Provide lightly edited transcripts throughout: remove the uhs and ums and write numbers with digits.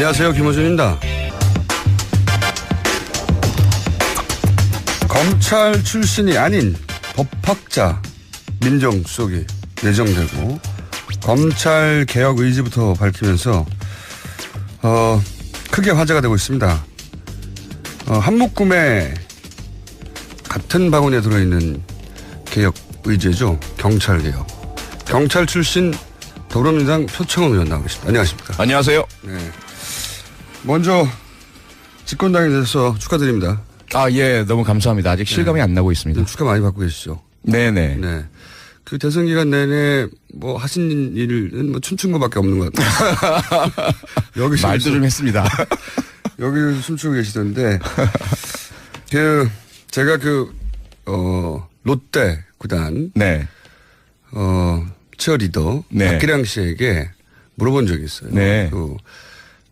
안녕하세요. 김호준입니다. 검찰 출신이 아닌 법학자 민정수석이 내정되고 검찰 개혁 의지부터 밝히면서 크게 화제가 되고 있습니다. 한묶음에 같은 바구니에 들어있는 개혁 의제죠. 경찰 개혁. 경찰 출신 더불어민주당 표창원 의원 나오고 계십니다. 안녕하십니까. 안녕하세요. 네. 먼저 집권당에 대해서 축하드립니다. 예, 너무 감사합니다. 아직 실감이 안 나고 있습니다. 축하 많이 받고 계시죠. 네네. 네. 그 대선 기간 내내 뭐 하신 일은 뭐 춤춘 것밖에 없는 것 같아요. 여기 말도 좀 했습니다. 여기 춤추고 계시던데 제가 롯데 구단 네. 치어리더 네. 박기량 씨에게 물어본 적이 있어요. 네.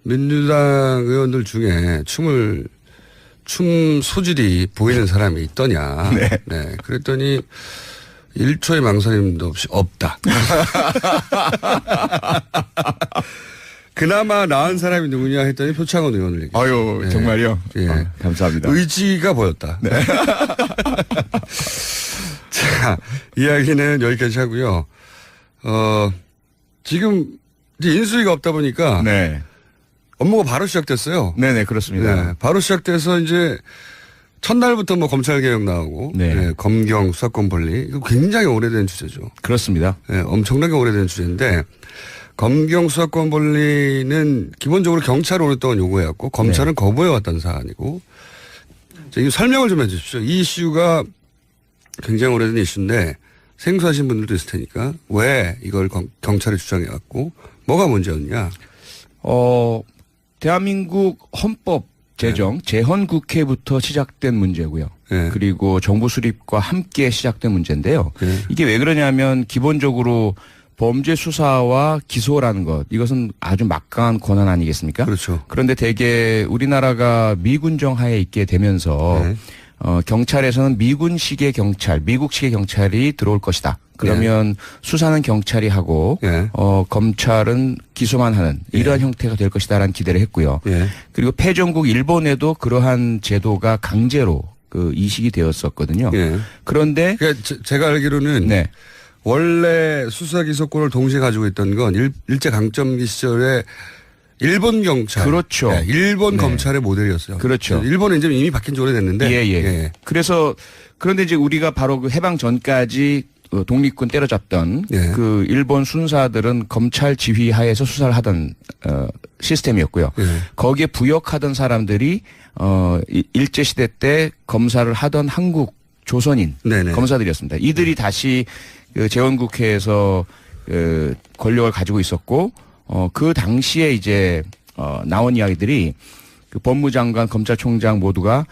민주당 의원들 중에 춤 소질이 보이는 사람이 있더냐. 네. 네. 그랬더니 1초의 망설임도 없이 없다. 그나마 나은 사람이 누구냐 했더니 표창원 의원을 얘기했어요. 아유, 네. 정말요? 예. 감사합니다. 의지가 보였다. 네. 자, 이야기는 여기까지 하고요. 지금 이제 인수위가 없다 보니까 네. 업무가 바로 시작됐어요. 네네, 그렇습니다. 네, 바로 시작돼서 이제 첫날부터 뭐 검찰개혁 나오고 네. 검경 수사권 분리 이거 굉장히 오래된 주제죠. 그렇습니다. 네, 엄청나게 오래된 주제인데 검경 수사권 분리는 기본적으로 경찰이 오랫동안 요구해왔고 검찰은 거부해왔던 사안이고 이 설명을 좀 해 주십시오. 이 이슈가 굉장히 오래된 이슈인데 생소하신 분들도 있을 테니까 왜 이걸 경찰이 주장해왔고 뭐가 문제였냐. 대한민국 헌법 제정 재헌국회부터 시작된 문제고요. 네. 그리고 정부 수립과 함께 시작된 문제인데요. 네. 이게 왜 그러냐면 기본적으로 범죄 수사와 기소라는 것 이것은 아주 막강한 권한 아니겠습니까? 그렇죠. 그런데 대개 우리나라가 미군정 하에 있게 되면서 네. 경찰에서는 미군식의 경찰, 미국식의 경찰이 들어올 것이다. 그러면 수사는 경찰이 하고 네. 검찰은 기소만 하는 이러한 형태가 될 것이다라는 기대를 했고요. 네. 그리고 패전국 일본에도 그러한 제도가 강제로 이식이 되었었거든요. 네. 그런데 그러니까 제가 알기로는 네. 원래 수사 기소권을 동시에 가지고 있던 건 일제 강점기 시절에 일본 경찰. 그렇죠. 네, 일본 네. 검찰의 모델이었어요. 그렇죠. 일본은 이제 이미 바뀐 지 오래됐는데. 예. 그래서 그런데 이제 우리가 바로 그 해방 전까지 독립군 때려잡던 예. 그 일본 순사들은 검찰 지휘 하에서 수사를 하던 시스템이었고요. 예. 거기에 부역하던 사람들이 일제 시대 때 검사를 하던 한국 조선인 네네. 검사들이었습니다. 이들이 다시 그 재헌국회에서 권력을 가지고 있었고 그 당시에 이제 나온 이야기들이 그 법무장관, 검찰총장 모두가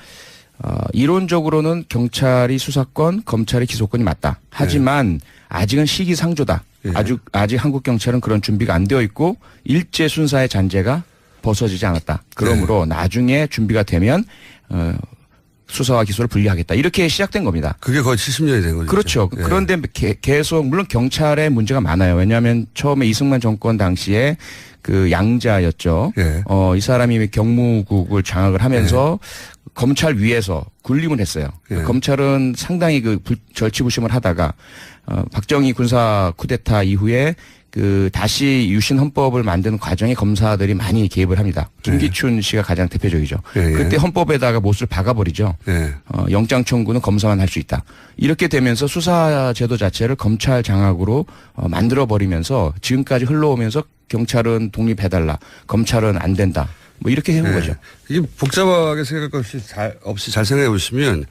이론적으로는 경찰이 수사권, 검찰이 기소권이 맞다. 하지만 아직은 시기상조다. 예. 아직 한국 경찰은 그런 준비가 안 되어 있고 일제 순사의 잔재가 벗어지지 않았다. 그러므로 나중에 준비가 되면 수사와 기소를 분리하겠다. 이렇게 시작된 겁니다. 그게 거의 70년이 된 거죠. 그렇죠. 예. 그런데 계속 물론 경찰에 문제가 많아요. 왜냐하면 처음에 이승만 정권 당시에 그 양자였죠. 예. 이 사람이 경무국을 장악을 하면서 검찰 위에서 군림을 했어요. 예. 검찰은 상당히 절치부심을 하다가 박정희 군사 쿠데타 이후에 그 다시 유신 헌법을 만드는 과정에 검사들이 많이 개입을 합니다. 김기춘 씨가 가장 대표적이죠. 예. 그때 헌법에다가 못을 박아버리죠. 예. 영장 청구는 검사만 할 수 있다. 이렇게 되면서 수사 제도 자체를 검찰 장악으로 만들어 버리면서 지금까지 흘러오면서 경찰은 독립해달라, 검찰은 안 된다. 뭐 이렇게 해온 거죠. 이게 복잡하게 생각할 것 없이 잘 생각해 보시면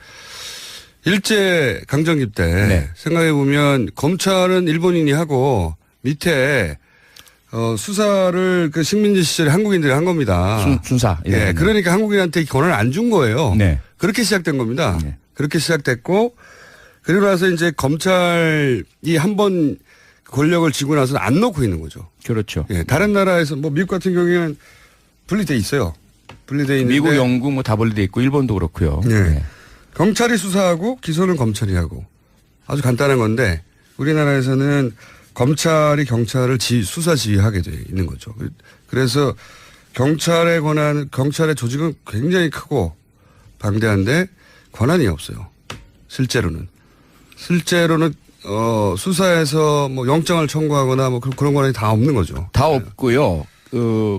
일제 강점기 때 생각해 보면 검찰은 일본인이 하고 밑에 수사를 그 식민지 시절에 한국인들이 한 겁니다. 순사. 예. 그러니까 한국인한테 권한을 안 준 거예요. 네. 그렇게 시작된 겁니다. 네. 그렇게 시작됐고 그리고 나서 이제 검찰이 한번 권력을 쥐고 나서는 안 놓고 있는 거죠. 그렇죠. 예. 다른 나라에서 뭐 미국 같은 경우에는 분리돼 있어요. 분리돼 있는데 미국, 영국 뭐 다 분리돼 있고 일본도 그렇고요. 네. 경찰이 수사하고 기소는 검찰이 하고 아주 간단한 건데 우리나라에서는 검찰이 경찰을 수사 지휘하게 돼 있는 거죠. 그래서 경찰의 조직은 굉장히 크고 방대한데 권한이 없어요. 실제로는 수사에서 뭐 영장을 청구하거나 뭐 그런 권한이 다 없는 거죠. 다 없고요.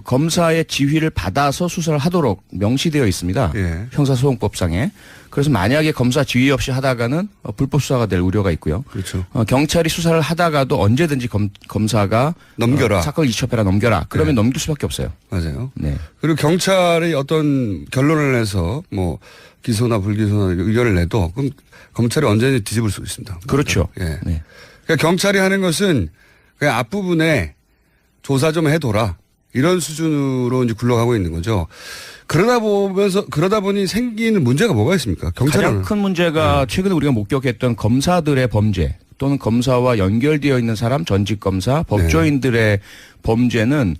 검사의 지휘를 받아서 수사를 하도록 명시되어 있습니다. 예. 형사소송법상에. 그래서 만약에 검사 지휘 없이 하다가는 불법 수사가 될 우려가 있고요. 그렇죠. 경찰이 수사를 하다가도 언제든지 검사가 넘겨라. 사건을 이첩해라 넘겨라. 그러면 네. 넘길 수밖에 없어요. 맞아요. 네. 그리고 경찰이 어떤 결론을 내서 뭐 기소나 불기소나 의견을 내도 그럼 검찰이 언제든지 뒤집을 수 있습니다. 그렇죠. 예. 네. 그러니까 경찰이 하는 것은 그냥 앞부분에 조사 좀 해둬라. 이런 수준으로 이제 굴러가고 있는 거죠. 그러다 보니 생기는 문제가 뭐가 있습니까? 경찰은. 가장 큰 문제가 최근에 우리가 목격했던 검사들의 범죄 또는 검사와 연결되어 있는 사람, 전직 검사, 법조인들의 범죄는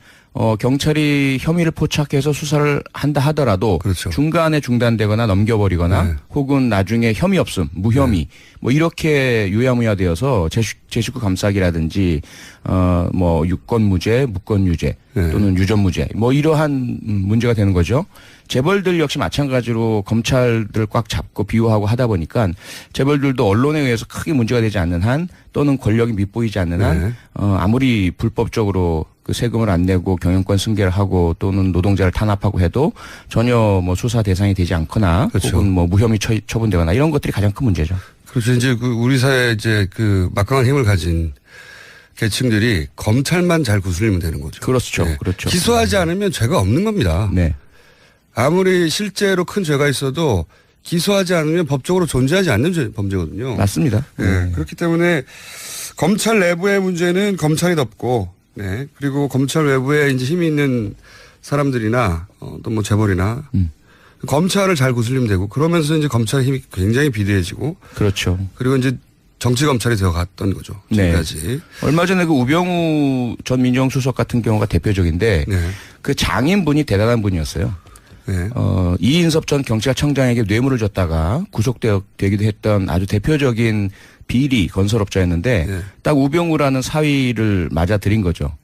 경찰이 혐의를 포착해서 수사를 한다 하더라도 그렇죠. 중간에 중단되거나 넘겨버리거나 네. 혹은 나중에 혐의 없음, 무혐의 뭐 이렇게 유야무야 되어서 제식구 감싸기라든지 뭐 유권무죄, 무권유죄 또는 유전무죄 뭐 이러한 문제가 되는 거죠. 재벌들 역시 마찬가지로 검찰들 꽉 잡고 비호하고 하다 보니까 재벌들도 언론에 의해서 크게 문제가 되지 않는 한 또는 권력이 밑보이지 않는 한 아무리 불법적으로 그 세금을 안 내고 경영권 승계를 하고 또는 노동자를 탄압하고 해도 전혀 뭐 수사 대상이 되지 않거나 그렇죠. 혹은 뭐 무혐의 처분되거나 이런 것들이 가장 큰 문제죠. 그렇죠. 이제 우리 사회에 이제 막강한 힘을 가진 계층들이 검찰만 잘 구슬리면 되는 거죠. 그렇죠. 네. 그렇죠. 기소하지 않으면 죄가 없는 겁니다. 네. 아무리 실제로 큰 죄가 있어도 기소하지 않으면 법적으로 존재하지 않는 범죄거든요. 맞습니다. 네. 그렇기 때문에 검찰 내부의 문제는 검찰이 덮고, 네. 그리고 검찰 외부에 이제 힘이 있는 사람들이나 또 뭐 재벌이나 검찰을 잘 구슬리면 되고 그러면서 이제 검찰의 힘이 굉장히 비대해지고 그렇죠. 그리고 이제 정치 검찰이 되어갔던 거죠. 지금까지. 네. 얼마 전에 그 우병우 전 민정수석 같은 경우가 대표적인데 네. 그 장인분이 대단한 분이었어요. 네. 이인섭 전 경찰청장에게 뇌물을 줬다가 구속되기도 했던 아주 대표적인 비리 건설업자였는데 네. 딱 우병우라는 사위를 맞아들인 거죠.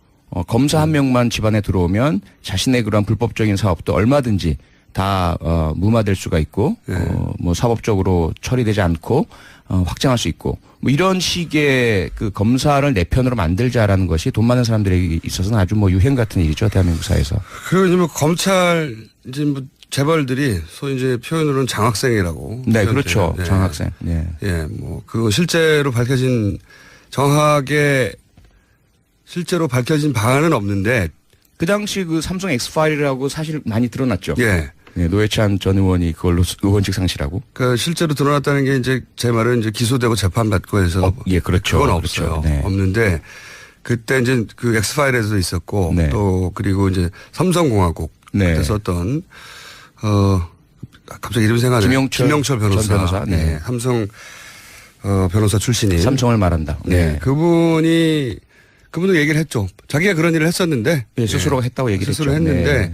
검사 한 명만 집안에 들어오면 자신의 그런 불법적인 사업도 얼마든지 다 무마될 수가 있고 뭐 사법적으로 처리되지 않고 확장할 수 있고 뭐 이런 식의 그 검사를 내 편으로 만들자라는 것이 돈 많은 사람들에게 있어서는 아주 뭐 유행 같은 일이죠 대한민국 사회에서. 그리고 이제 뭐 검찰 이제 뭐 재벌들이 소위 이제 표현으로는 장학생이라고. 네, 그렇죠. 네. 장학생. 네. 예, 뭐 그거 실제로 밝혀진 정확하게 실제로 밝혀진 방안은 없는데 그 당시 그 삼성 엑스파일이라고 사실 많이 드러났죠. 예. 네, 노회찬 전 의원이 그걸로 의원직 상실하고. 그 실제로 드러났다는 게 이제 제 말은 이제 기소되고 재판받고 해서 예, 그렇죠. 그건 그렇죠. 없어요. 네. 없는데 그때 이제 그 엑스파일에도 있었고 네. 또 그리고 이제 삼성공화국 네. 때 썼던 갑자기 이름 생각나네. 김영철 변호사. 전 변호사. 네. 네. 삼성 변호사 출신인. 삼성을 말한다. 네. 네. 그분도 얘기를 했죠. 자기가 그런 일을 했었는데. 네, 스스로가 했다고 얘기를 스스로 했죠. 했는데 네.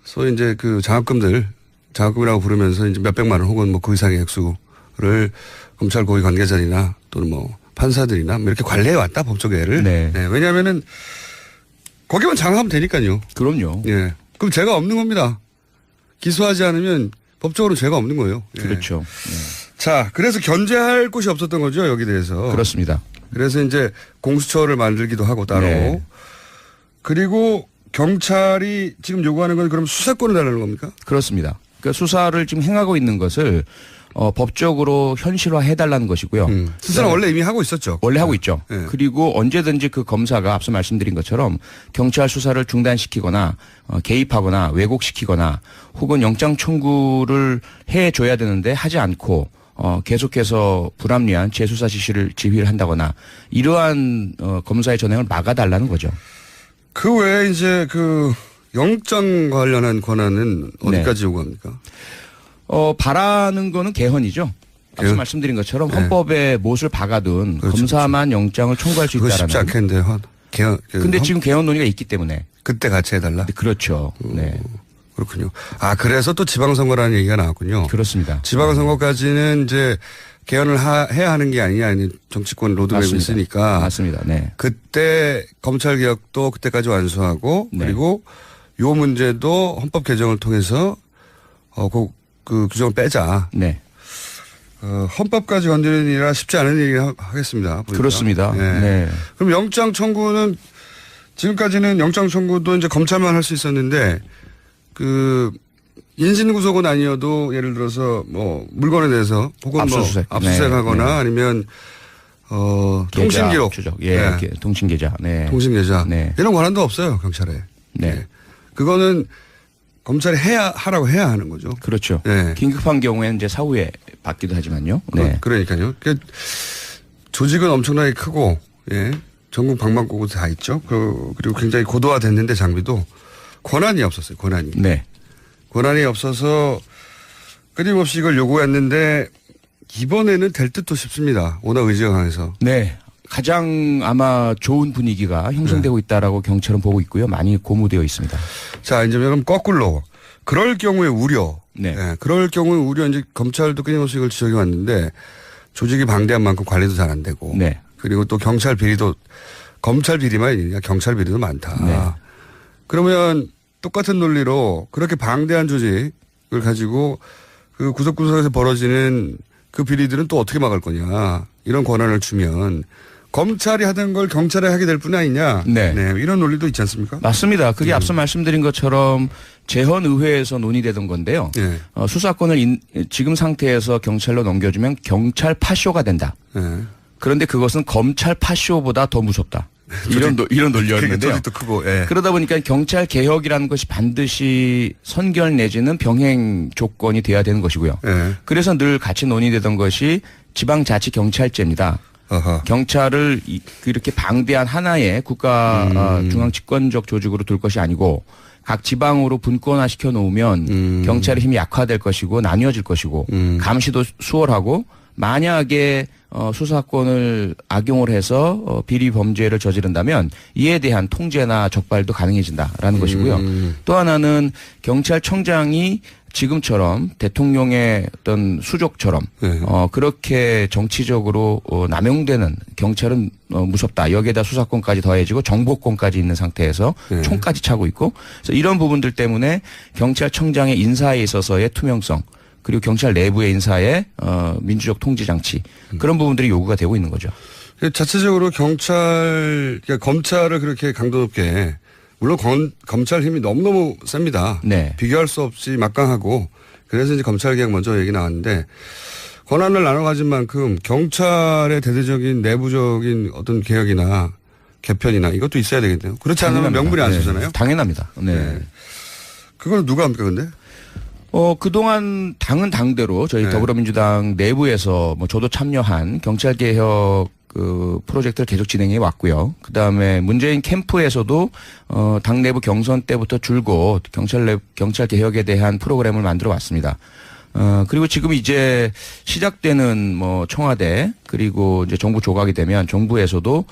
소위 이제 그 장학금이라고 부르면서 이제 몇백만 원 혹은 뭐 그 이상의 액수를 검찰 고위 관계자들이나 또는 뭐 판사들이나 뭐 이렇게 관리해 왔다 법조계를. 네. 네. 왜냐하면은 거기만 장악하면 되니까요. 그럼요. 예. 그럼 죄가 없는 겁니다. 기소하지 않으면 법적으로 죄가 없는 거예요. 예. 그렇죠. 네. 자, 그래서 견제할 곳이 없었던 거죠, 여기 대해서. 그렇습니다. 그래서 이제 공수처를 만들기도 하고 따로. 네. 그리고 경찰이 지금 요구하는 건 그럼 수사권을 달라는 겁니까? 그렇습니다. 그러니까 수사를 지금 행하고 있는 것을 법적으로 현실화해달라는 것이고요. 수사는 원래 이미 하고 있었죠. 원래 하고 있죠. 네. 그리고 언제든지 그 검사가 앞서 말씀드린 것처럼 경찰 수사를 중단시키거나 개입하거나 왜곡시키거나 혹은 영장 청구를 해줘야 되는데 하지 않고 계속해서 불합리한 재수사 지휘를 한다거나 이러한 검사의 전횡을 막아달라는 거죠. 그 외에 이제 그 영장 관련한 권한은 어디까지 요구합니까? 바라는 거는 개헌이죠. 앞서 말씀드린 것처럼 헌법에 못을 박아둔 그렇죠, 검사만 영장을 청구할 수 그거 있다라는. 쉽지 않겠는데 근데 지금 개헌 논의가 있기 때문에. 그때 같이 해달라? 그렇죠. 네. 그렇군요. 아, 그래서 또 지방선거라는 얘기가 나왔군요. 그렇습니다. 지방선거까지는 이제 개헌을 해야 하는 게 아니냐, 정치권 로드맵이 있으니까. 맞습니다. 네. 그때 검찰개혁도 그때까지 완수하고 네. 그리고 요 문제도 헌법 개정을 통해서 그 규정을 빼자. 네. 헌법까지 건드리는 일이라 쉽지 않은 얘기 하겠습니다. 보니까. 그렇습니다. 네. 네. 그럼 영장 청구는 지금까지는 영장 청구도 이제 검찰만 할 수 있었는데 그 인신구속은 아니어도 예를 들어서 뭐 물건에 대해서 혹은 압수수색. 뭐 압수수색하거나 네. 아니면 통신기록, 추적. 예, 네. 통신계좌. 네. 통신계좌 네. 이런 권한도 없어요 경찰에. 네. 그거는 검찰이 하라고 해야 하는 거죠. 그렇죠. 네. 긴급한 경우에는 이제 사후에 받기도 하지만요. 네. 그러니까요. 조직은 엄청나게 크고, 예. 전국 방방곡곡 다 있죠. 그리고 굉장히 고도화됐는데 장비도 권한이 없었어요. 권한이. 네. 권한이 없어서 끊임없이 이걸 요구했는데 이번에는 될 듯도 싶습니다. 워낙 의지가 강해서. 네. 가장 아마 좋은 분위기가 형성되고 있다라고 경찰은 보고 있고요. 많이 고무되어 있습니다. 자, 이제 그럼 거꾸로. 그럴 경우에 우려. 네. 예, 그럴 경우에 우려 이제 검찰도 끊임없이 이걸 지적해 왔는데 조직이 방대한 만큼 관리도 잘 안 되고. 네. 그리고 또 경찰 비리도 검찰 비리만 있느냐 경찰 비리도 많다. 네. 그러면 똑같은 논리로 그렇게 방대한 조직을 가지고 그 구석구석에서 벌어지는 그 비리들은 또 어떻게 막을 거냐. 이런 권한을 주면 검찰이 하던 걸 경찰이 하게 될 뿐 아니냐. 네. 이런 논리도 있지 않습니까? 맞습니다. 그게 앞서 말씀드린 것처럼 재헌의회에서 논의되던 건데요. 네. 수사권을 지금 상태에서 경찰로 넘겨주면 경찰 파쇼가 된다. 네. 그런데 그것은 검찰 파쇼보다 더 무섭다. 이런 논리였는데요. 조직도 크고. 예. 그러다 보니까 경찰 개혁이라는 것이 반드시 선결 내지는 병행 조건이 돼야 되는 것이고요. 예. 그래서 늘 같이 논의되던 것이 지방자치경찰제입니다. 어허. 경찰을 이렇게 방대한 하나의 국가 중앙 집권적 조직으로 둘 것이 아니고 각 지방으로 분권화 시켜 놓으면 경찰의 힘이 약화될 것이고 나뉘어질 것이고 감시도 수월하고 만약에 수사권을 악용을 해서 비리 범죄를 저지른다면 이에 대한 통제나 적발도 가능해진다라는 것이고요. 또 하나는 경찰청장이 지금처럼 대통령의 어떤 수족처럼 네. 그렇게 정치적으로 남용되는 경찰은 무섭다. 여기에다 수사권까지 더해지고 정보권까지 있는 상태에서 네. 총까지 차고 있고 그래서 이런 부분들 때문에 경찰청장의 인사에 있어서의 투명성 그리고 경찰 내부의 인사의 민주적 통제 장치 그런 부분들이 요구가 되고 있는 거죠. 자체적으로 그러니까 검찰을 그렇게 강도 높게 물론 검찰 힘이 너무너무 셉니다. 네. 비교할 수 없이 막강하고 그래서 이제 검찰 개혁 먼저 얘기 나왔는데 권한을 나눠 가진 만큼 경찰의 대대적인 내부적인 어떤 개혁이나 개편이나 이것도 있어야 되겠네요. 그렇지 않으면 명분이 안 서잖아요. 네. 당연합니다. 네. 네. 그건 누가 합니까 근데? 그동안 당은 당대로 저희 네. 더불어민주당 내부에서 뭐 저도 참여한 경찰개혁 그 프로젝트를 계속 진행해 왔고요. 그 다음에 문재인 캠프에서도 당 내부 경선 때부터 줄곧 경찰 개혁에 대한 프로그램을 만들어 왔습니다. 그리고 지금 이제 시작되는 뭐 청와대 그리고 이제 정부 조각이 되면 정부에서도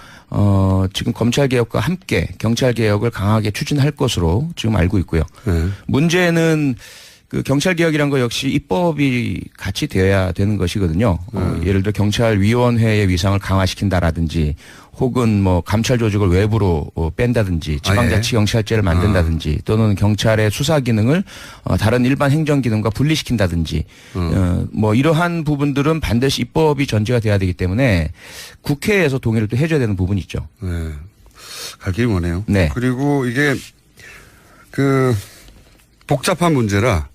지금 검찰 개혁과 함께 경찰 개혁을 강하게 추진할 것으로 지금 알고 있고요. 네. 문제는 그 경찰개혁이란 거 역시 입법이 같이 되어야 되는 것이거든요. 예를 들어 경찰위원회의 위상을 강화시킨다라든지 혹은 뭐 감찰 조직을 외부로 뺀다든지 지방자치경찰제를 만든다든지 또는 경찰의 수사 기능을 다른 일반 행정 기능과 분리시킨다든지 뭐 이러한 부분들은 반드시 입법이 전제가 돼야 되기 때문에 국회에서 동의를 또 해줘야 되는 부분이 있죠. 네. 갈 길이 머네요. 네. 그리고 이게 그 복잡한 문제라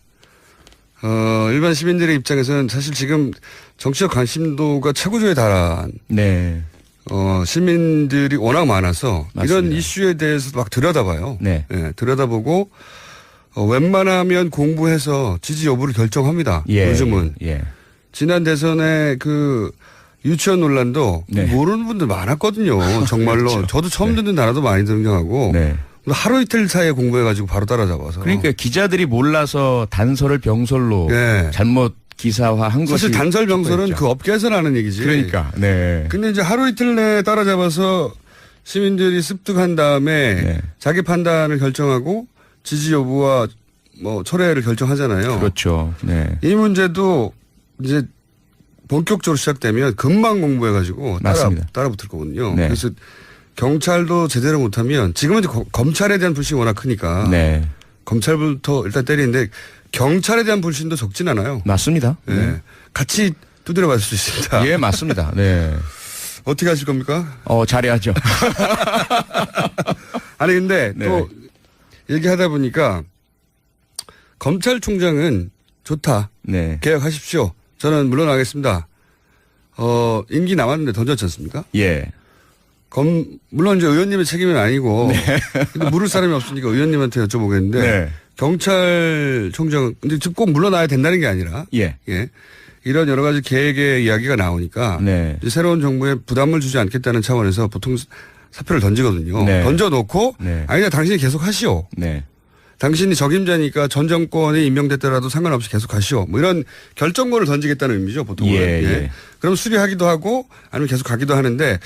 일반 시민들의 입장에서는 사실 지금 정치적 관심도가 최고조에 달한 네. 시민들이 워낙 많아서 맞습니다. 이런 이슈에 대해서 막 들여다봐요. 네. 예, 들여다보고 웬만하면 공부해서 지지 여부를 결정합니다. 예. 요즘은. 예. 지난 대선에 그 유치원 논란도 네. 모르는 분들 많았거든요. 정말로. 그렇죠. 저도 처음 듣는 나라도 많이 등장하고. 네. 하루 이틀 사이에 공부해가지고 바로 따라잡아서. 그러니까 기자들이 몰라서 단서를 병설로 예. 잘못 기사화한 것이 사실 단설 병설은 있죠. 그 업계에서 나는 얘기지. 그러니까 네. 근데 이제 하루 이틀 내에 따라잡아서 시민들이 습득한 다음에 네. 자기 판단을 결정하고 지지 여부와 뭐 철회를 결정하잖아요. 그렇죠. 네. 이 문제도 이제 본격적으로 시작되면 금방 공부해가지고 맞습니다. 따라 붙을 거거든요. 네. 그래서 경찰도 제대로 못하면 지금은 이제 검찰에 대한 불신이 워낙 크니까 네. 검찰부터 일단 때리는데 경찰에 대한 불신도 적진 않아요. 맞습니다. 예. 네. 같이 두드려 맞을 수 있습니다. 예, 맞습니다. 네. 어떻게 하실 겁니까? 잘해야죠. 아니 근데 네. 또 얘기하다 보니까 검찰총장은 좋다. 네. 개혁하십시오. 저는 물러나겠습니다. 임기 남았는데 던졌지 않습니까? 예. 물론 이제 의원님의 책임은 아니고 근데 물을 사람이 없으니까 의원님한테 여쭤보겠는데 네. 경찰총장 근데 지금 꼭 물러나야 된다는 게 아니라 예. 이런 여러 가지 계획의 이야기가 나오니까 네. 이제 새로운 정부에 부담을 주지 않겠다는 차원에서 보통 사표를 던지거든요. 네. 던져놓고 네. 아니다 당신이 계속 하시오. 네. 당신이 적임자니까 전 정권이 임명됐더라도 상관없이 계속 하시오. 뭐 이런 결정권을 던지겠다는 의미죠, 보통은. 예. 그럼 수리하기도 하고 아니면 계속 가기도 하는데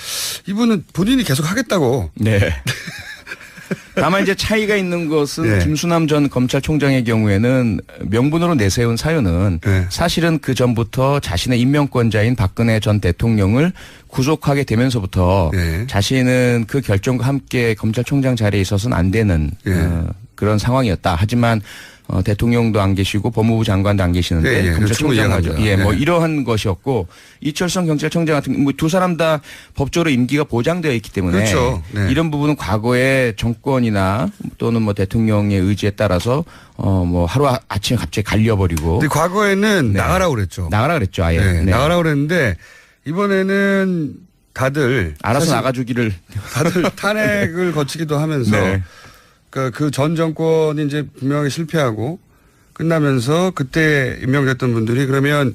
이분은 본인이 계속 하겠다고. 네. 다만 이제 차이가 있는 것은 네. 김수남 전 검찰총장의 경우에는 명분으로 내세운 사유는 네. 사실은 그 전부터 자신의 임명권자인 박근혜 전 대통령을 구속하게 되면서부터 네. 자신은 그 결정과 함께 검찰총장 자리에 있어서는 안 되는 네. 그런 상황이었다. 하지만 대통령도 안 계시고 법무부 장관도 안 계시는데 예, 검찰총장하죠. 예, 뭐 이러한 것이었고 이철성 경찰청장 같은 뭐 두 사람 다 법적으로 임기가 보장되어 있기 때문에 그렇죠. 네. 이런 부분은 과거에 정권이나 또는 뭐 대통령의 의지에 따라서 뭐 하루 아침에 갑자기 갈려버리고 근데 과거에는 네. 나가라고 그랬죠. 나가라 그랬죠. 아예. 네, 네. 나가라고 그랬는데 이번에는 다들 알아서 사실 나가주기를. 다들 탄핵을 거치기도 하면서 네. 그 전 정권이 이제 분명히 실패하고 끝나면서 그때 임명됐던 분들이 그러면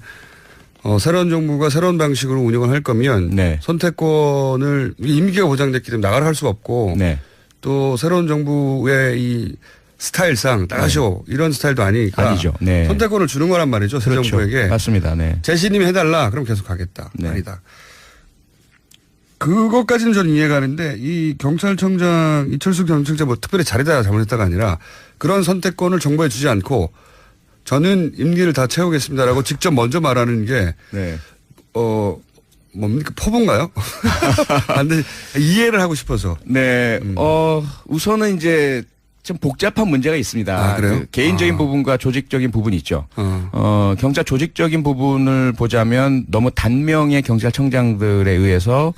새로운 정부가 새로운 방식으로 운영을 할 거면 네. 선택권을 임기가 보장됐기 때문에 나가라 할 수가 없고 네. 또 새로운 정부의 이 스타일상 따가쇼 이런 스타일도 아니니까 아니죠. 네. 선택권을 주는 거란 말이죠. 새 그렇죠. 정부에게. 맞습니다. 네. 재신임 해달라. 그럼 계속 가겠다. 네. 아니다. 그것까지는 저는 이해가 가는데 이 경찰청장 이철수 경찰청 뭐 특별히 잘했다 잘못했다가 아니라 그런 선택권을 정부에 주지 않고 저는 임기를 다 채우겠습니다라고 직접 먼저 말하는 게 네. 뭡니까 포부인가요? 반드시 이해를 하고 싶어서. 네. 우선은 이제 좀 복잡한 문제가 있습니다. 아, 그래요? 그 개인적인 부분과 조직적인 부분이 있죠. 경찰 조직적인 부분을 보자면 너무 단명의 경찰청장들에 의해서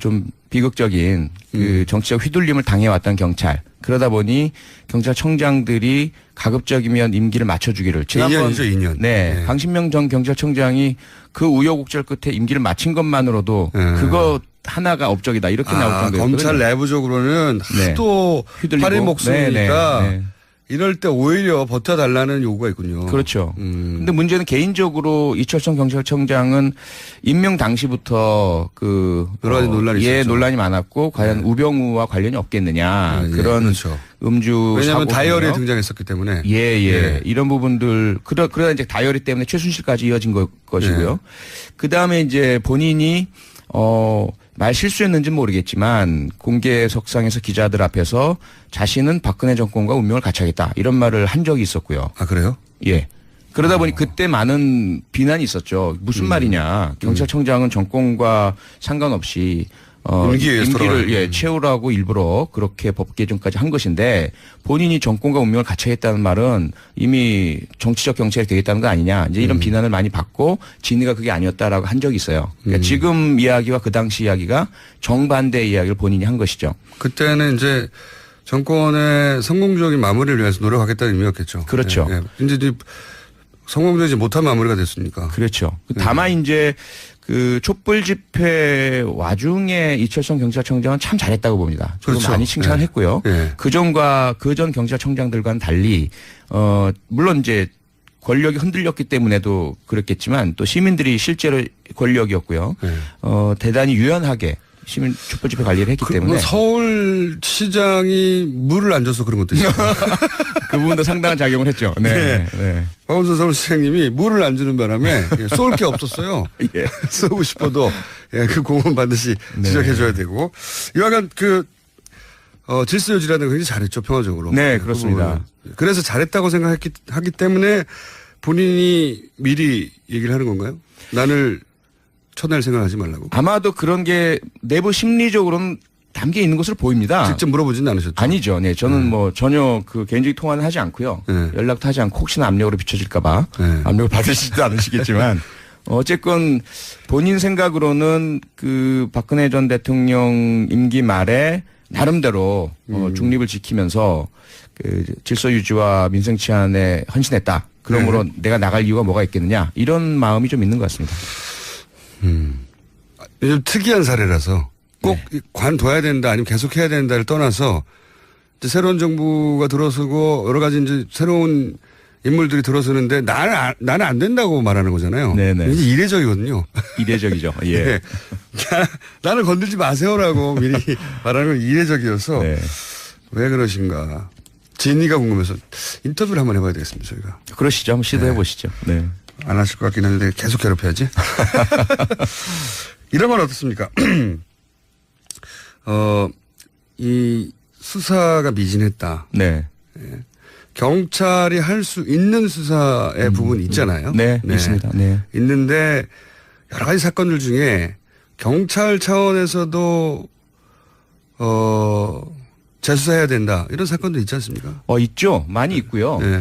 좀 비극적인 그 정치적 휘둘림을 당해왔던 경찰. 그러다 보니 경찰청장들이 가급적이면 임기를 맞춰주기를. 지난번 2년이죠, 2년. 네. 네. 강신명 전 경찰청장이 그 우여곡절 끝에 임기를 마친 것만으로도 그거 하나가 업적이다. 이렇게 나올 정도였거든요. 검찰 내부적으로는 네. 하도 휘둘리고. 팔이 목숨이니까 네, 네, 네. 이럴 때 오히려 버텨달라는 요구가 있군요. 그렇죠. 근데 문제는 개인적으로 이철성 경찰청장은 임명 당시부터 여러 가지 논란이 있었죠. 논란이 많았고 과연 우병우와 관련이 없겠느냐 예, 그런 그렇죠. 음주 왜냐하면 사고 다이어리에 등요. 등장했었기 때문에. 예. 이런 부분들 그러다 이제 다이어리 때문에 최순실까지 이어진 것이고요. 네. 그 다음에 이제 본인이 말 실수했는지는 모르겠지만 공개석상에서 기자들 앞에서 자신은 박근혜 정권과 운명을 같이 하겠다 이런 말을 한 적이 있었고요. 아 그래요? 예. 그러다 보니 그때 많은 비난이 있었죠. 무슨 말이냐. 경찰청장은 정권과 상관없이 임기를 채우라고 일부러 그렇게 법 개정까지 한 것인데 본인이 정권과 운명을 같이 하겠다는 말은 이미 정치적 경찰이 되겠다는 거 아니냐. 이제 이런 비난을 많이 받고 진위가 그게 아니었다라고 한 적이 있어요. 그러니까 지금 이야기와 그 당시 이야기가 정반대의 이야기를 본인이 한 것이죠. 그때는 이제 정권의 성공적인 마무리를 위해서 노력하겠다는 의미였겠죠. 그렇죠. 예, 예. 이제 성공되지 못한 마무리가 됐으니까. 그렇죠. 다만 이제 그 촛불 집회 와중에 이철성 경찰청장은 참 잘했다고 봅니다. 저도 그렇죠. 많이 칭찬을 했고요. 네. 그전 경찰청장들과는 달리 물론 이제 권력이 흔들렸기 때문에도 그랬겠지만 또 시민들이 실제로 권력이었고요. 네. 대단히 유연하게 시민 촛불 집회 관리를 했기 때문에 서울시장이 물을 안 줘서 그런 것도 있어요. 그 부분도 상당한 작용을 했죠. 네. 네. 박원순 서울시장님이 물을 안 주는 바람에 쏠 게 없었어요. 예. 쏘고 싶어도 그 공은 반드시 지적해줘야 되고 이와간 질서 유지라는 거 굉장히 잘했죠. 평화적으로. 네, 그렇습니다. 그래서 잘했다고 생각하기 때문에 본인이 미리 얘기를 하는 건가요? 나를 쳐낼 생각하지 말라고. 아마도 그런 게 내부 심리적으로는 담겨 있는 것으로 보입니다. 직접 물어보지는 않으셨죠? 아니죠. 네, 저는 뭐 전혀 그 개인적인 통화는 하지 않고요. 네. 연락도 하지 않고 혹시나 압력으로 비춰질까봐 네. 압력을 받으시지도 않으시겠지만 어쨌건 본인 생각으로는 그 박근혜 전 대통령 임기 말에 나름대로 중립을 지키면서 그 질서 유지와 민생 치안에 헌신했다. 그러므로 내가 나갈 이유가 뭐가 있겠느냐. 이런 마음이 좀 있는 것 같습니다. 요즘 특이한 사례라서 꼭 관둬야 된다 아니면 계속해야 된다를 떠나서 이제 새로운 정부가 들어서고 여러 가지 이제 새로운 인물들이 들어서는데 나는 안 된다고 말하는 거잖아요. 네네. 이제 이례적이거든요. 이례적이죠. 예. 네. 나를 건들지 마세요라고 미리 말하는 건 이례적이어서 네. 왜 그러신가. 진위가 궁금해서 인터뷰를 한번 해봐야 되겠습니다. 저희가. 그러시죠. 한번 시도해 보시죠. 네. 안 하실 것 같긴 한데 계속 괴롭혀야지. 이런 건 어떻습니까? 이 수사가 미진했다. 네. 경찰이 할 수 있는 수사의 부분이 있잖아요. 네, 있습니다. 네. 있는데 여러 가지 사건들 중에 경찰 차원에서도 재수사해야 된다. 이런 사건도 있지 않습니까? 있죠. 많이 있고요. 네.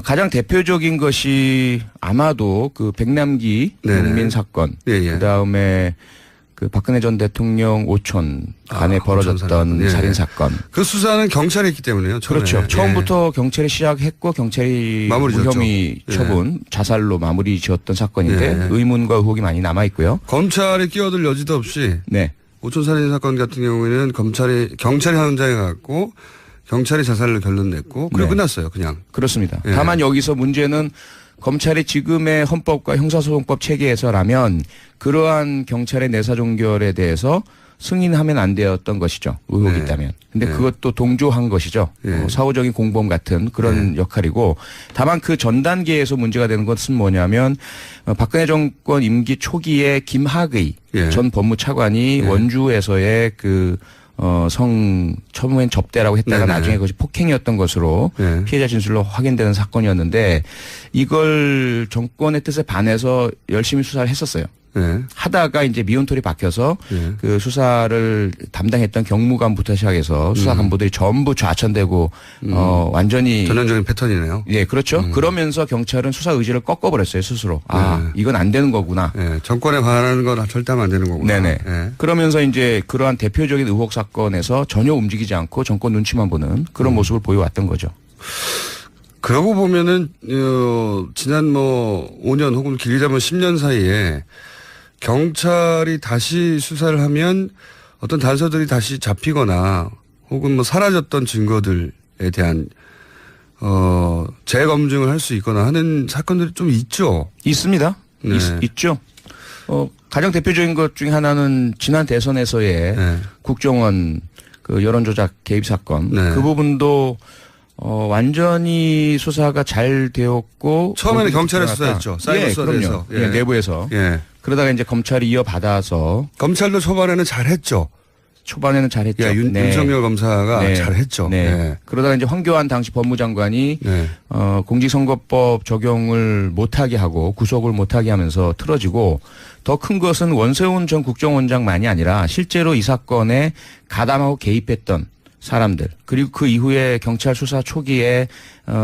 가장 대표적인 것이 아마도 그 백남기 네네. 농민 사건. 예. 그다음에 그 박근혜 전 대통령 오촌 간에 오촌 벌어졌던 사건. 예. 살인 사건. 그 수사는 경찰이 했기 때문에요. 처음에. 그렇죠. 예. 처음부터 경찰이 시작했고 경찰이 마무리 지었죠. 무혐의 처분, 자살로 마무리 지었던 사건인데 예. 의문과 의혹이 많이 남아 있고요. 검찰이 끼어들 여지도 없이 네. 오촌 살인 사건 같은 경우에는 경찰이 현장에 갔고 경찰이 자살을 결론 냈고 그리고 네. 끝났어요. 그냥. 그렇습니다. 예. 다만 여기서 문제는 검찰이 지금의 헌법과 형사소송법 체계에서라면 그러한 경찰의 내사종결에 대해서 승인하면 안 되었던 것이죠. 의혹이 네. 있다면. 근데 네. 그것도 동조한 것이죠. 네. 사후적인 공범 같은 그런 역할이고 다만 그 전 단계에서 문제가 되는 것은 뭐냐면 박근혜 정권 임기 초기에 김학의 전 법무차관이 원주에서의 그 처음엔 접대라고 했다가 네네. 나중에 그것이 폭행이었던 것으로 피해자 진술로 확인되는 사건이었는데 이걸 정권의 뜻에 반해서 열심히 수사를 했었어요. 하다가 이제 미온털이 박혀서 그 수사를 담당했던 경무관부터 시작해서 수사 간부들이 전부 좌천되고 완전히 전형적인 패턴이네요. 예, 그렇죠. 그러면서 경찰은 수사 의지를 꺾어버렸어요 스스로. 이건 안 되는 거구나. 정권에 반하는 건 절대 하면 안 되는 거구나. 네네. 그러면서 이제 그러한 대표적인 의혹 사건에서 전혀 움직이지 않고 정권 눈치만 보는 그런 모습을 보여왔던 거죠. 그러고 보면은 지난 5년 혹은 길게자면 10년 사이에 경찰이 다시 수사를 하면 어떤 단서들이 다시 잡히거나 혹은 사라졌던 증거들에 대한 재검증을 할 수 있거나 하는 사건들이 좀 있죠. 있습니다. 네. 있죠. 가장 대표적인 것 중에 하나는 지난 대선에서의 국정원 그 여론조작 개입 사건. 그 부분도 완전히 수사가 잘 되었고 처음에는 경찰에 수사했죠. 사이버 수사에서. 그럼요. 내부에서. 그러다가 이제 검찰이 이어받아서 검찰도 초반에는 잘했죠. 초반에는 잘했죠. 윤석열 검사가 잘했죠. 그러다가 이제 황교안 당시 법무장관이 공직선거법 적용을 못하게 하고 구속을 못하게 하면서 틀어지고 더 큰 것은 원세훈 전 국정원장만이 아니라 실제로 이 사건에 가담하고 개입했던 사람들 그리고 그 이후에 경찰 수사 초기에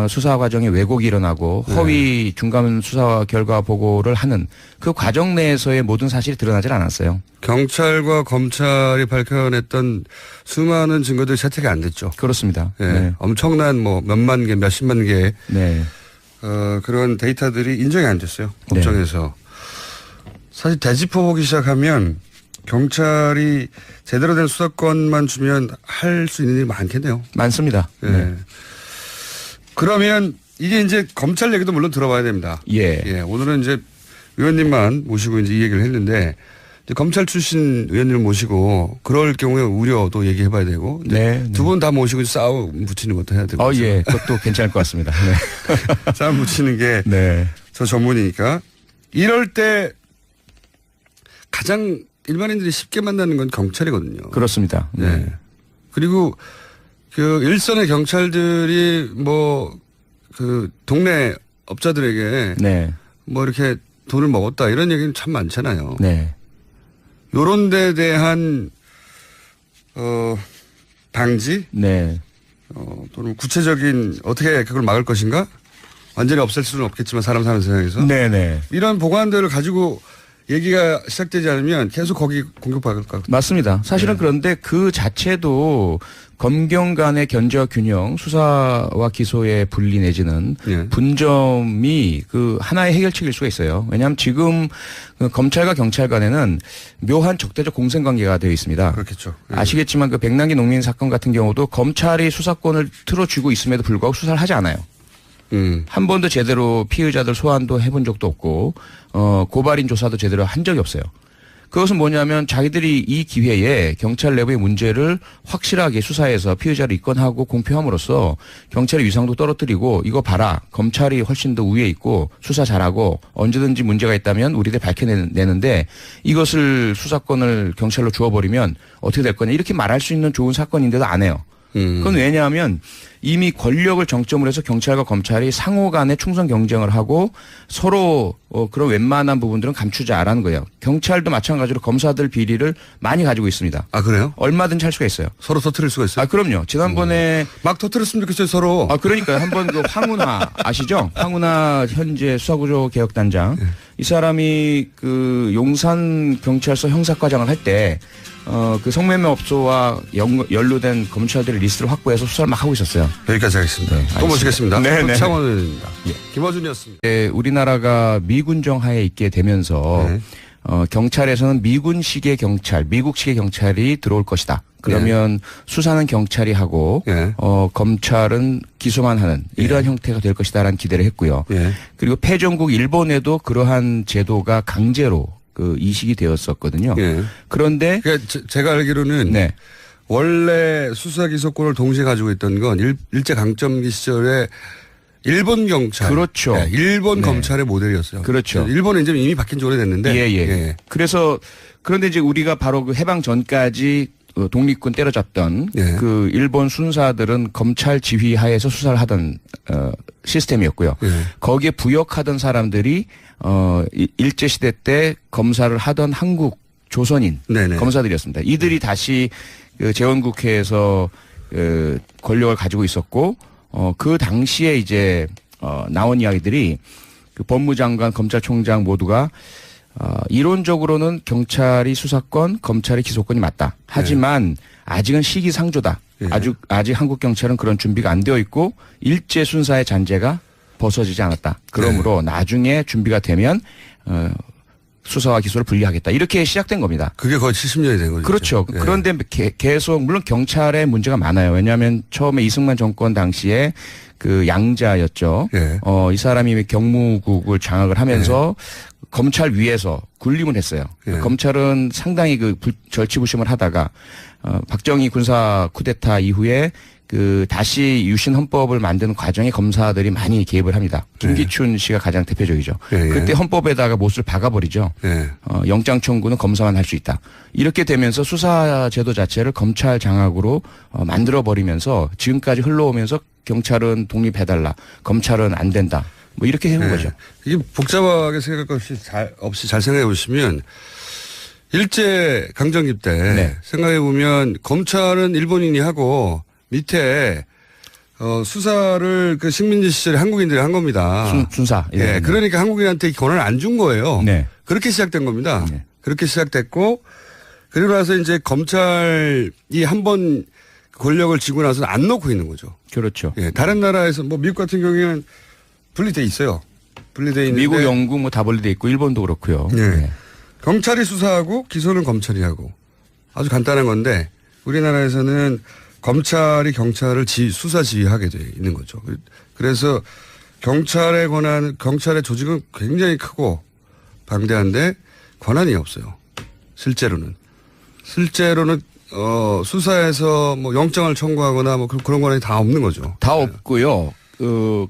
수사 과정에 왜곡이 일어나고 허위 중간 수사 결과 보고를 하는 그 과정 내에서의 모든 사실이 드러나질 않았어요. 경찰과 검찰이 밝혀냈던 수많은 증거들이 채택이 안 됐죠. 그렇습니다. 엄청난 몇만 개, 몇십만 개의 그런 데이터들이 인정이 안 됐어요. 법정에서. 사실 되짚어보기 시작하면 경찰이 제대로 된 수사권만 주면 할 수 있는 일이 많겠네요. 많습니다. 그러면 이게 이제 검찰 얘기도 물론 들어봐야 됩니다. 오늘은 이제 의원님만 모시고 이제 이 얘기를 했는데 이제 검찰 출신 의원님을 모시고 그럴 경우에 우려도 얘기해 봐야 되고 두 분 다 모시고 싸움 붙이는 것도 해야 되고. 그것도 괜찮을 것 같습니다. 싸움 붙이는 게 저 전문이니까 이럴 때 가장 일반인들이 쉽게 만나는 건 경찰이거든요. 그렇습니다. 그리고 그 일선의 경찰들이 그 동네 업자들에게 이렇게 돈을 먹었다 이런 얘기는 참 많잖아요. 요런 데 대한 방지 네. 또는 구체적인 어떻게 그걸 막을 것인가? 완전히 없앨 수는 없겠지만 사람 사는 세상에서 네네. 이런 보관들을 가지고 얘기가 시작되지 않으면 계속 거기 공격받을 것 같아요. 맞습니다. 사실은 네. 그런데 그 자체도 검경 간의 견제와 균형, 수사와 기소의 분리 내지는 네. 분점이 그 하나의 해결책일 수가 있어요. 왜냐하면 지금 그 검찰과 경찰 간에는 묘한 적대적 공생관계가 되어 있습니다. 그렇겠죠. 네. 아시겠지만 그 백남기 농민 사건 같은 경우도 검찰이 수사권을 틀어쥐고 있음에도 불구하고 수사를 하지 않아요. 한 번도 제대로 피의자들 소환도 해본 적도 없고 고발인 조사도 제대로 한 적이 없어요. 그것은 뭐냐면 자기들이 이 기회에 경찰 내부의 문제를 확실하게 수사해서 피의자를 입건하고 공표함으로써 경찰의 위상도 떨어뜨리고 이거 봐라. 검찰이 훨씬 더 우위에 있고 수사 잘하고 언제든지 문제가 있다면 우리들 밝혀내는데 이것을 수사권을 경찰로 주어버리면 어떻게 될 거냐 이렇게 말할 수 있는 좋은 사건인데도 안 해요. 그건 왜냐하면 이미 권력을 정점으로 해서 경찰과 검찰이 상호 간에 충성 경쟁을 하고 서로 그런 웬만한 부분들은 감추자라는 거예요. 경찰도 마찬가지로 검사들 비리를 많이 가지고 있습니다. 아, 그래요? 얼마든지 할 수가 있어요. 서로 터뜨릴 수가 있어요? 아, 그럼요. 지난번에 막 터뜨렸으면 좋겠어요, 서로. 아, 그러니까요. 한번 그 황운하 아시죠? 황운하 현재 수사구조 개혁단장. 이 사람이 그 용산 경찰서 형사과장을 할 때 그 성매매업소와 연루된 검찰들의 리스트를 확보해서 수사를 막 하고 있었어요. 여기까지 하겠습니다. 네, 또 모시겠습니다. 네, 네. 창원입니다. 예. 김어준이었습니다. 우리나라가 미군정 하에 있게 되면서 네. 경찰에서는 미군식의 경찰, 미국식의 경찰이 들어올 것이다. 그러면 수사는 경찰이 하고 네. 검찰은 기소만 하는 이러한 형태가 될 것이다라는 기대를 했고요. 네. 그리고 패전국 일본에도 그러한 제도가 강제로 그 이식이 되었었거든요. 네. 그런데 그러니까 제가 알기로는 네. 원래 수사 기소권을 동시에 가지고 있던 건 일제 강점기 시절에 일본 경찰, 그렇죠. 네, 일본 네. 검찰의 모델이었어요. 그렇죠. 일본은 이제 이미 바뀐 지 오래됐는데, 예. 그래서 그런데 이제 우리가 바로 그 해방 전까지 독립군 때려잡던 예. 그 일본 순사들은 검찰 지휘 하에서 수사를 하던 시스템이었고요. 예. 거기에 부역하던 사람들이 일제 시대 때 검사를 하던 한국 조선인 네네. 검사들이었습니다. 이들이 다시 그 재헌국회에서 권력을 가지고 있었고 그 당시에 이제 나온 이야기들이 그 법무장관, 검찰총장 모두가 이론적으로는 경찰이 수사권, 검찰이 기소권이 맞다. 하지만 아직은 시기상조다. 예. 아직 한국 경찰은 그런 준비가 안 되어 있고 일제 순사의 잔재가 벗어지지 않았다. 그러므로 나중에 준비가 되면 수사와 기소를 분리하겠다. 이렇게 시작된 겁니다. 그게 거의 70년이 된 거죠. 그렇죠. 예. 그런데 계속 물론 경찰에 문제가 많아요. 왜냐하면 처음에 이승만 정권 당시에 그 양자였죠. 예. 이 사람이 경무국을 장악을 하면서 검찰 위에서 군림을 했어요. 예. 검찰은 상당히 그 절치부심을 하다가 박정희 군사 쿠데타 이후에 그 다시 유신 헌법을 만드는 과정에 검사들이 많이 개입을 합니다. 김기춘 씨가 가장 대표적이죠. 예. 그때 헌법에다가 못을 박아버리죠. 예. 영장 청구는 검사만 할 수 있다. 이렇게 되면서 수사 제도 자체를 검찰 장악으로 만들어 버리면서 지금까지 흘러오면서 경찰은 독립해달라, 검찰은 안 된다. 뭐 이렇게 해온 거죠. 이게 복잡하게 생각할 것 없이 잘 생각해 보시면 일제 강점기 때 생각해 보면 검찰은 일본인이 하고 밑에 수사를 그 식민지 시절에 한국인들이 한 겁니다. 순사. 예. 그러니까 한국인한테 권한을 안 준 거예요. 네. 그렇게 시작된 겁니다. 네. 그렇게 시작됐고 그리고 나서 이제 검찰이 한번 권력을 쥐고 나서는 안 놓고 있는 거죠. 그렇죠. 예. 다른 나라에서 뭐 미국 같은 경우에는 분리돼 있어요. 분리돼 있는데 미국, 영국 뭐 다 분리돼 있고 일본도 그렇고요. 네. 네. 경찰이 수사하고 기소는 검찰이 하고 아주 간단한 건데 우리나라에서는 검찰이 경찰을 수사 지휘하게 돼 있는 거죠. 그래서 경찰의 경찰의 조직은 굉장히 크고 방대한데 권한이 없어요. 실제로는 수사에서 뭐 영장을 청구하거나 뭐 그런 권한이 다 없는 거죠. 다 없고요.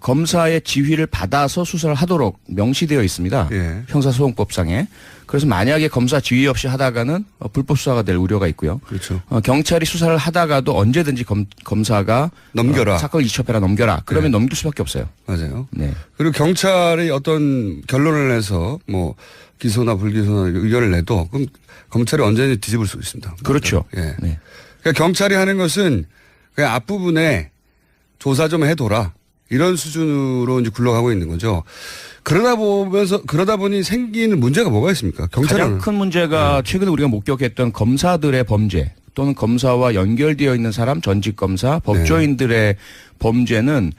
검사의 지휘를 받아서 수사를 하도록 명시되어 있습니다. 예. 형사소송법상에. 그래서 만약에 검사 지휘 없이 하다가는 불법 수사가 될 우려가 있고요. 그렇죠. 경찰이 수사를 하다가도 언제든지 검사가 넘겨라. 사건을 이첩해라 넘겨라. 그러면 넘길 수밖에 없어요. 맞아요. 네. 그리고 경찰이 어떤 결론을 내서 뭐 기소나 불기소나 의견을 내도 그럼 검찰이 언제든지 뒤집을 수 있습니다. 그렇죠. 예. 네. 그러니까 경찰이 하는 것은 그냥 앞부분에 조사 좀 해둬라. 이런 수준으로 이제 굴러가고 있는 거죠. 그러다 보니 생기는 문제가 뭐가 있습니까? 경찰은. 가장 큰 문제가 최근에 우리가 목격했던 검사들의 범죄 또는 검사와 연결되어 있는 사람, 전직 검사, 법조인들의 범죄는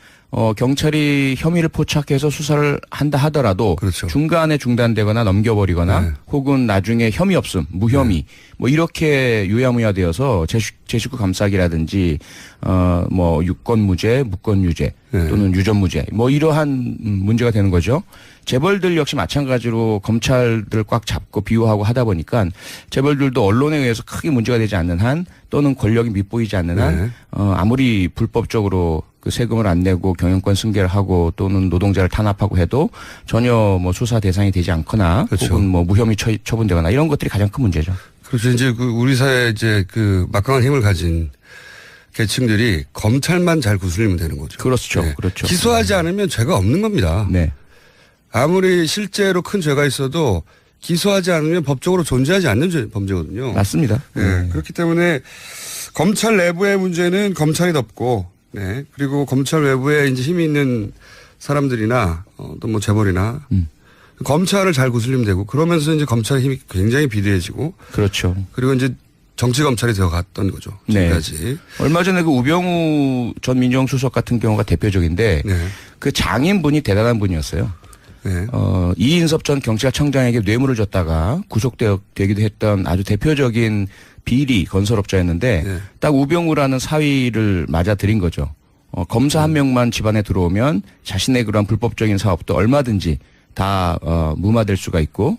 경찰이 혐의를 포착해서 수사를 한다 하더라도 그렇죠. 중간에 중단되거나 넘겨버리거나 혹은 나중에 혐의 없음, 무혐의 뭐 이렇게 유야무야 되어서 제19 감싸기라든지 뭐 유권무죄, 무권유죄 또는 유전무죄 뭐 이러한 문제가 되는 거죠. 재벌들 역시 마찬가지로 검찰들 꽉 잡고 비호하고 하다 보니까 재벌들도 언론에 의해서 크게 문제가 되지 않는 한 또는 권력이 밉보이지 않는 한 아무리 불법적으로 그 세금을 안 내고 경영권 승계를 하고 또는 노동자를 탄압하고 해도 전혀 뭐 수사 대상이 되지 않거나 그렇죠. 혹은 뭐 무혐의 처분되거나 이런 것들이 가장 큰 문제죠. 그렇죠. 이제 그 우리 사회에 이제 그 막강한 힘을 가진 계층들이 검찰만 잘 구슬리면 되는 거죠. 그렇죠. 그렇죠. 기소하지 않으면 죄가 없는 겁니다. 네. 아무리 실제로 큰 죄가 있어도 기소하지 않으면 법적으로 존재하지 않는 범죄거든요. 맞습니다. 그렇기 때문에 검찰 내부의 문제는 검찰이 덮고, 그리고 검찰 외부에 이제 힘이 있는 사람들이나 또 뭐 재벌이나 검찰을 잘 구슬리면 되고 그러면서 이제 검찰의 힘이 굉장히 비대해지고 그렇죠. 그리고 이제 정치 검찰이 되어갔던 거죠. 지금까지. 얼마 전에 그 우병우 전 민정수석 같은 경우가 대표적인데 그 장인분이 대단한 분이었어요. 이인섭 전 경찰청장에게 뇌물을 줬다가 구속되기도 했던 아주 대표적인 비리 건설업자였는데 딱 우병우라는 사위를 맞아들인 거죠. 검사 한 명만 집안에 들어오면 자신의 그런 불법적인 사업도 얼마든지 다 무마될 수가 있고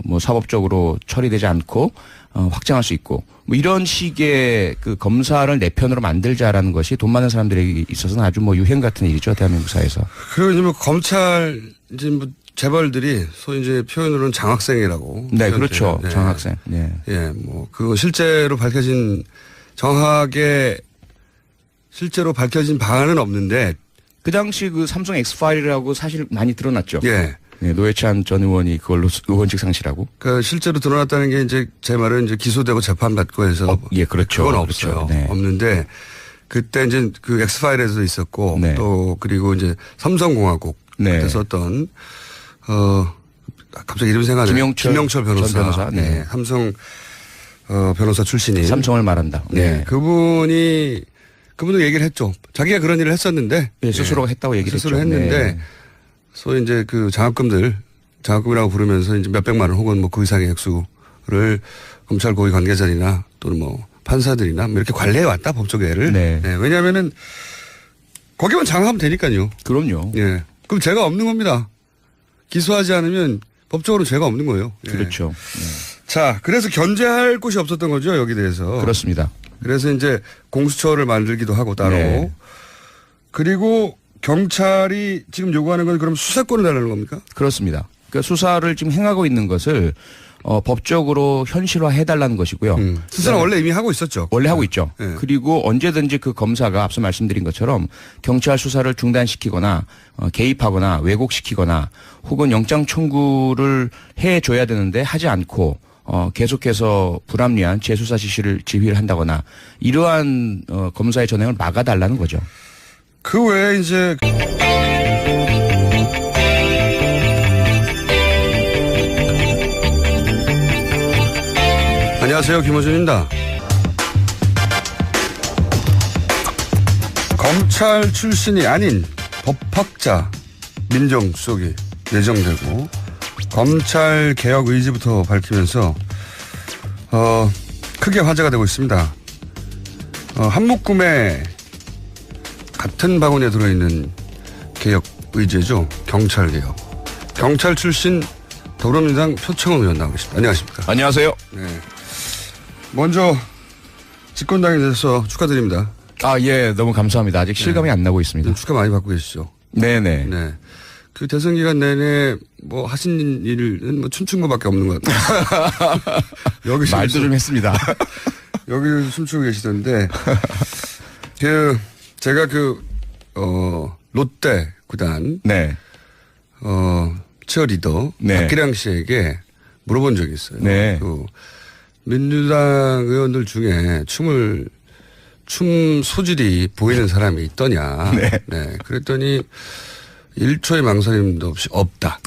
뭐 사법적으로 처리되지 않고 확장할 수 있고 뭐 이런 식의 그 검사를 내 편으로 만들자라는 것이 돈 많은 사람들에게 있어서는 아주 뭐 유행 같은 일이죠 대한민국 사회에서. 그리고 이제 뭐 검찰 이제 뭐 재벌들이 소위 이제 표현으로는 장학생이라고. 네, 그렇죠. 장학생. 네. 예, 뭐 그 실제로 밝혀진 정확하게 실제로 밝혀진 방안은 없는데 그 당시 그 삼성 엑스파일이라고 사실 많이 드러났죠. 예. 네, 노회찬 전 의원이 그걸로 의원직 상실하고. 그 실제로 드러났다는 게 이제 제 말은 이제 기소되고 재판받고 해서. 예, 그렇죠. 그건 없어요. 그렇죠. 네. 없는데 그때 이제 그 엑스파일에도 있었고 또 그리고 이제 삼성공화국 때 썼던 갑자기 이름 생각나네. 김영철 변호사. 네. 삼성 변호사 출신이. 삼성을 말한다. 네. 그분도 얘기를 했죠. 자기가 그런 일을 했었는데. 네, 스스로가 했다고 얘기를 스스로 했죠. 했는데. 소위 이제 그 장학금이라고 부르면서 이제 몇백만 원 혹은 뭐 그 이상의 액수를 검찰 고위 관계자들이나 또는 뭐 판사들이나 뭐 이렇게 관리해 왔다 법조계를. 왜냐하면은 거기만 장악하면 되니까요. 그럼요. 예. 그럼 죄가 없는 겁니다. 기소하지 않으면 법적으로 죄가 없는 거예요. 그렇죠. 자, 그래서 견제할 곳이 없었던 거죠, 여기 대해서. 그렇습니다. 그래서 이제 공수처를 만들기도 하고 따로. 그리고 경찰이 지금 요구하는 건 그럼 수사권을 달라는 겁니까? 그렇습니다. 그러니까 수사를 지금 행하고 있는 것을 법적으로 현실화해달라는 것이고요. 수사는 원래 이미 하고 있었죠. 원래 하고 있죠. 그리고 언제든지 그 검사가 앞서 말씀드린 것처럼 경찰 수사를 중단시키거나 개입하거나 왜곡시키거나 혹은 영장 청구를 해줘야 되는데 하지 않고 계속해서 불합리한 재수사 지휘를 한다거나 이러한 검사의 전횡을 막아달라는 거죠. 그 외에 이제 안녕하세요. 김호준입니다. 검찰 출신이 아닌 법학자 민정수석이 내정되고 검찰 개혁 의지부터 밝히면서 크게 화제가 되고 있습니다. 한묶음에 같은 바구니에 들어있는 개혁 의제죠. 경찰 개혁. 경찰 출신 더불어민주당 표창원 의원 나오고 계십니다. 안녕하십니까. 안녕하세요. 네. 먼저 집권당에 대해서 축하드립니다. 예, 너무 감사합니다. 아직 실감이 안 나고 있습니다. 축하 많이 받고 계시죠. 네네. 네. 그 대선 기간 내내 뭐 하신 일은 뭐 춤춘 것밖에 없는 것 같아요. 여기 말도 좀 했습니다. 여기 춤추고 계시던데 제가 롯데 구단 치어리더 박기량 씨에게 물어본 적이 있어요. 그 민주당 의원들 중에 춤을 춤 소질이 보이는 사람이 있더냐. 네. 그랬더니 1초의 망설임도 없이 없다.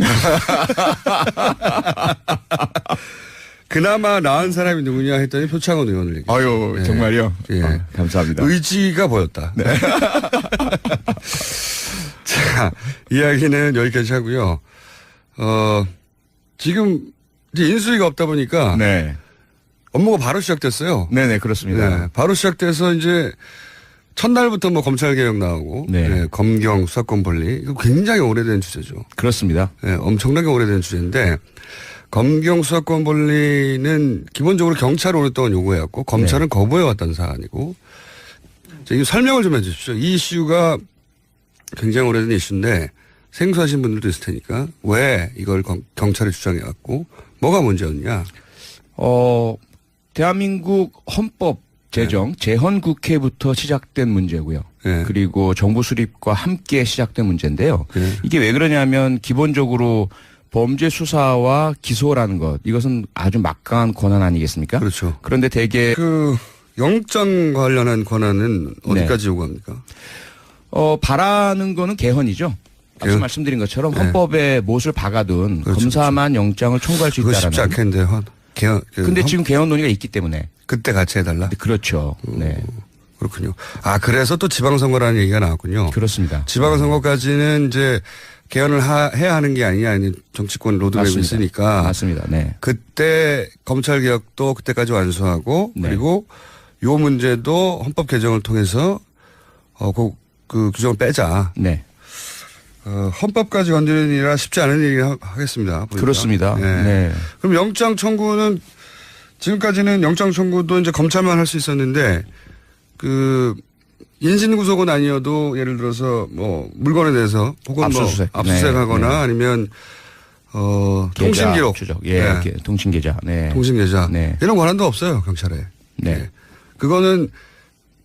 그나마 나은 사람이 누구냐 했더니 표창원 의원을 얘기했어요. 아유, 정말요? 예. 감사합니다. 의지가 보였다. 네. 자, 이야기는 여기까지 하고요. 지금 이제 인수위가 없다 보니까 네. 업무가 바로 시작됐어요. 네네, 그렇습니다. 네, 바로 시작돼서 이제 첫날부터 뭐 검찰개혁 나오고 네. 검경 수사권 분리 이거 굉장히 오래된 주제죠. 그렇습니다. 네, 엄청나게 오래된 주제인데 검경 수사권 분리는 기본적으로 경찰이 오랫동안 요구해왔고 검찰은 거부해왔던 사안이고 이 설명을 좀 해주십시오. 이 이슈가 굉장히 오래된 이슈인데 생소하신 분들도 있을 테니까 왜 이걸 경찰이 주장해왔고 뭐가 문제였냐. 대한민국 헌법 제정 재헌국회부터 시작된 문제고요. 네. 그리고 정부 수립과 함께 시작된 문제인데요. 네. 이게 왜 그러냐면 기본적으로 범죄 수사와 기소라는 것 이것은 아주 막강한 권한 아니겠습니까? 그렇죠. 그런데 대개 그 영장 관련한 권한은 어디까지 요구합니까? 바라는 거는 개헌이죠. 앞서 개헌? 말씀드린 것처럼 헌법에 못을 박아둔 그렇죠, 검사만 영장을 청구할 수 그거 있다라는. 쉽지 않겠는데 개헌. 근데 지금 개헌 논의가 있기 때문에. 그때 같이 해달라. 그렇죠. 네. 그렇군요. 아 그래서 또 지방선거라는 얘기가 나왔군요. 그렇습니다. 지방선거까지는 이제 개헌을 해야 하는 게 아니냐 아니 정치권 로드맵이 맞습니다. 있으니까. 맞습니다. 네. 그때 검찰 개혁도 그때까지 완수하고 네. 그리고 요 문제도 헌법 개정을 통해서 그 규정을 빼자. 네. 헌법까지 건드리는 일이라 쉽지 않은 일을 하겠습니다. 보니까. 그렇습니다. 네. 네. 그럼 영장 청구는 지금까지는 영장 청구도 이제 검찰만 할 수 있었는데 그 인신구속은 아니어도 예를 들어서 뭐 물건에 대해서 혹은 압수수색. 뭐 압수수색하거나 네. 아니면 계좌 통신기록, 추적. 예. 통신계좌. 네. 통신계좌 네. 이런 권한도 없어요 경찰에. 네. 그거는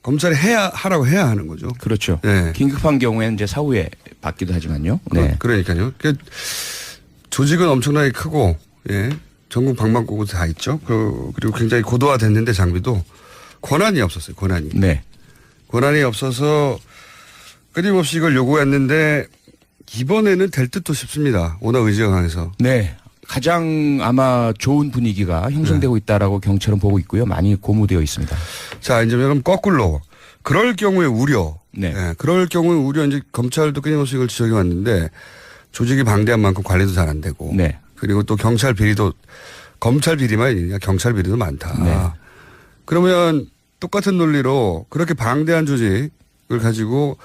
검찰이 하라고 해야 하는 거죠. 그렇죠. 네. 긴급한 경우에는 이제 사후에 받기도 하지만요. 네. 그러니까요. 조직은 엄청나게 크고 예. 전국 방방곡곡 다 있죠. 그리고 굉장히 고도화됐는데 장비도 권한이 없었어요. 권한이. 네. 권한이 없어서 끊임없이 이걸 요구했는데 이번에는 될 듯도 싶습니다. 워낙 의지가 강해서. 네. 가장 아마 좋은 분위기가 형성되고 있다라고 경찰은 보고 있고요. 많이 고무되어 있습니다. 자, 이제 그럼 거꾸로. 그럴 경우에 우려. 네. 예, 그럴 경우에 우려 이제 검찰도 끊임없이 이걸 지적해 왔는데 조직이 방대한 만큼 관리도 잘 안 되고. 네. 그리고 또 경찰 비리도 검찰 비리만 있느냐 경찰 비리도 많다. 네. 그러면 똑같은 논리로 그렇게 방대한 조직을 가지고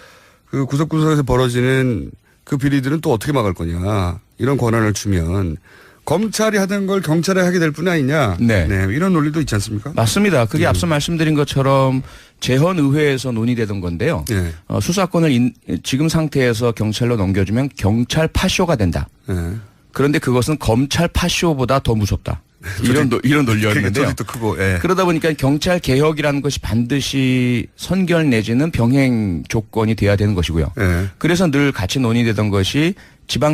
그 구석구석에서 벌어지는 그 비리들은 또 어떻게 막을 거냐. 이런 권한을 주면 검찰이 하던 걸 경찰이 하게 될 뿐 아니냐. 네. 이런 논리도 있지 않습니까? 맞습니다. 그게 앞서 말씀드린 것처럼 재헌의회에서 논의되던 건데요. 네. 수사권을 지금 상태에서 경찰로 넘겨주면 경찰 파쇼가 된다. 네. 그런데 그것은 검찰 파쇼보다 더 무섭다. 이런 논리였는데요. 조직도 크고. 예. 그러다 보니까 경찰 개혁이라는 것이 반드시 선결 내지는 병행 조건이 돼야 되는 것이고요. 예. 그래서 늘 같이 논의되던 것이 지방